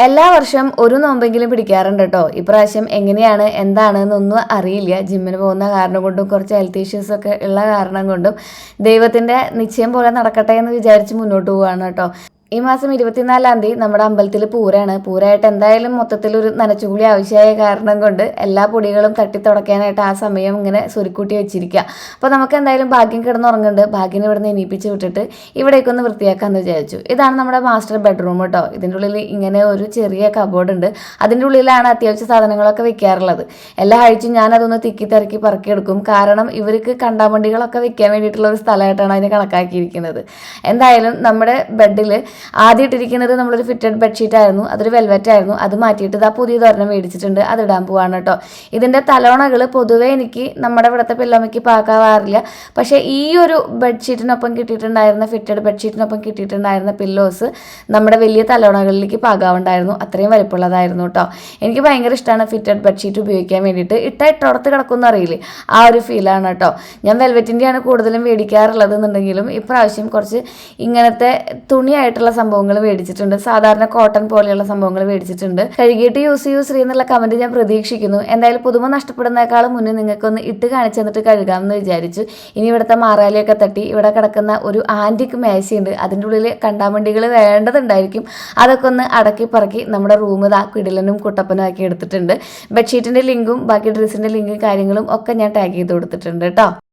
എല്ലാ വർഷം ഒരു നോമ്പെങ്കിലും പിടിക്കാറുണ്ട് കേട്ടോ. ഇപ്രാവശ്യം എങ്ങനെയാണ് എന്താണെന്നൊന്നും അറിയില്ല. ജിമ്മിന് പോകുന്ന കാരണം കൊണ്ടും കുറച്ച് ഹെൽത്ത് ഇഷ്യൂസ് ഒക്കെ ഉള്ള കാരണം കൊണ്ടും ദൈവത്തിൻ്റെ നിശ്ചയം പോലെ നടക്കട്ടെ എന്ന് വിചാരിച്ച് മുന്നോട്ട് പോവുകയാണ് കേട്ടോ. ഈ മാസം 24-ാം തീയതി നമ്മുടെ അമ്പലത്തിൽ പൂരാണ്. പൂരായിട്ട് എന്തായാലും മൊത്തത്തിലൊരു നനച്ചുകൂലി ആവശ്യമായ കാരണം കൊണ്ട് എല്ലാ പൊടികളും തട്ടിത്തുടയ്ക്കാനായിട്ട് ആ സമയം ഇങ്ങനെ സ്വരുക്കൂട്ടി വെച്ചിരിക്കുക. അപ്പോൾ നമുക്ക് എന്തായാലും ഭാഗ്യം കിടന്നുറങ്ങുന്നുണ്ട്. ഭാഗ്യം ഇവിടെ നിന്ന് എണീപ്പിച്ച് വിട്ടിട്ട് ഇവിടേക്കൊന്ന് വൃത്തിയാക്കാമെന്ന് വിചാരിച്ചു. ഇതാണ് നമ്മുടെ മാസ്റ്റർ ബെഡ്റൂം കേട്ടോ. ഇതിൻ്റെ ഉള്ളിൽ ഇങ്ങനെ ഒരു ചെറിയ കബോർഡ് ഉണ്ട്. അതിൻ്റെ ഉള്ളിലാണ് അത്യാവശ്യ സാധനങ്ങളൊക്കെ വെക്കാറുള്ളത്. എല്ലാ ആഴ്ചയും ഞാനതൊന്ന് തിക്കി തിരക്കി പറക്കിയെടുക്കും. കാരണം ഇവർക്ക് കണ്ടാമണ്ടികളൊക്കെ വെക്കാൻ വേണ്ടിയിട്ടുള്ള ഒരു സ്ഥലമായിട്ടാണ് അതിനെ കണക്കാക്കിയിരിക്കുന്നത്. എന്തായാലും നമ്മുടെ ബെഡിൽ ആദ്യം ഇട്ടിരിക്കുന്നത് നമ്മളൊരു ഫിറ്റഡ് ബെഡ്ഷീറ്റ് ആയിരുന്നു. അതൊരു വെൽവെറ്റ് ആയിരുന്നു. അത് മാറ്റിയിട്ട് ഇതാ പുതിയതൊരെണ്ണം മേടിച്ചിട്ടുണ്ട്. അതിടാൻ പോവാണ് കേട്ടോ. ഇതിൻ്റെ തലോണകൾ പൊതുവേ എനിക്ക് നമ്മുടെ ഇവിടുത്തെ പിള്ളമ്മയ്ക്ക് പാകാവാറില്ല. പക്ഷേ ഈ ഒരു ബെഡ്ഷീറ്റിനൊപ്പം കിട്ടിയിട്ടുണ്ടായിരുന്ന ഫിറ്റഡ് ബെഡ്ഷീറ്റിനൊപ്പം കിട്ടിയിട്ടുണ്ടായിരുന്ന പില്ലോസ് നമ്മുടെ വലിയ തലോണകളിലേക്ക് പാകാവുണ്ടായിരുന്നു. അത്രയും വലിപ്പമുള്ളതായിരുന്നു കേട്ടോ. എനിക്ക് ഭയങ്കര ഇഷ്ടമാണ് ഫിറ്റഡ് ബെഡ്ഷീറ്റ് ഉപയോഗിക്കാൻ വേണ്ടിയിട്ട്. ഇട്ടോടത്ത് കിടക്കുമെന്ന് അറിയില്ലേ, ആ ഒരു ഫീലാണ് കേട്ടോ. ഞാൻ വെൽവെറ്റിൻ്റെയാണ് കൂടുതലും മേടിക്കാറുള്ളത് എന്നുണ്ടെങ്കിലും ഇപ്രാവശ്യം കുറച്ച് ഇങ്ങനത്തെ തുണിയായിട്ടുള്ള സംഭവങ്ങൾ മേടിച്ചിട്ടുണ്ട്. സാധാരണ കോട്ടൺ പോലെയുള്ള സംഭവങ്ങൾ മേടിച്ചിട്ടുണ്ട്. കഴുകിയിട്ട് യൂസ് ചെയ്യൂ ശ്രീ എന്നുള്ള കമന്റ് ഞാൻ പ്രതീക്ഷിക്കുന്നു. എന്തായാലും പുതുമ നഷ്ടപ്പെടുന്നേക്കാളും മുന്നേ നിങ്ങൾക്കൊന്ന് ഇട്ട് കാണിച്ചു തന്നിട്ട് കഴുകാമെന്ന് വിചാരിച്ചു. ഇനി ഇവിടുത്തെ മാറാലിയൊക്കെ തട്ടി ഇവിടെ കിടക്കുന്ന ഒരു ആന്റിക് മേശയുണ്ട്. അതിൻ്റെ ഉള്ളിൽ കണ്ടാമണ്ടികൾ വേണ്ടതുണ്ടായിരിക്കും. അതൊക്കെ ഒന്ന് അടക്കി പറക്കി നമ്മുടെ റൂം ഇതാ കിടിലനും കുട്ടപ്പനും ആക്കി എടുത്തിട്ടുണ്ട്. ബെഡ്ഷീറ്റിന്റെ ലിങ്കും ബാക്കി ഡ്രസ്സിന്റെ ലിങ്കും കാര്യങ്ങളും ഒക്കെ ഞാൻ ടാഗ് ചെയ്ത് കൊടുത്തിട്ടുണ്ട് കേട്ടോ.